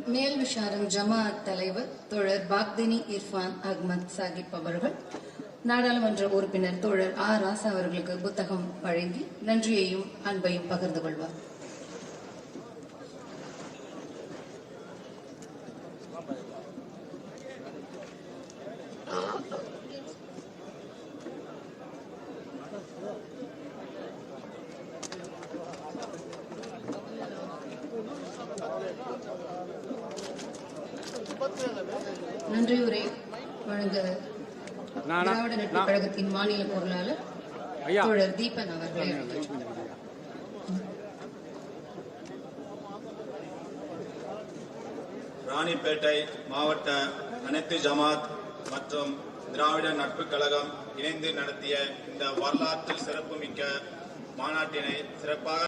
மேல் விஷாரம் ஜமாஅத் தலைவர் தோழர் பாக்தினி இர்ஃபான் அஹ்மத் சாகிப் அவர்கள் நாடாளுமன்ற உறுப்பினர் தோழர் ஆ ராசா அவர்களுக்கு புத்தகம் வழங்கி நன்றியையும் அன்பையும் பகிர்ந்து கொள்வார். நன்றியுரை வழங்க திராவிட நட்பு கழகத்தின் மாநில பொருளாளர் தோழர் தீபன் அவர்களை ராணிப்பேட்டை மாவட்ட அனைத்து ஜமாத் மற்றும் திராவிட நட்பு கழகம் இணைந்து நடத்திய இந்த வரலாற்று சிறப்புமிக்க மாநாட்டினை சிறப்பாக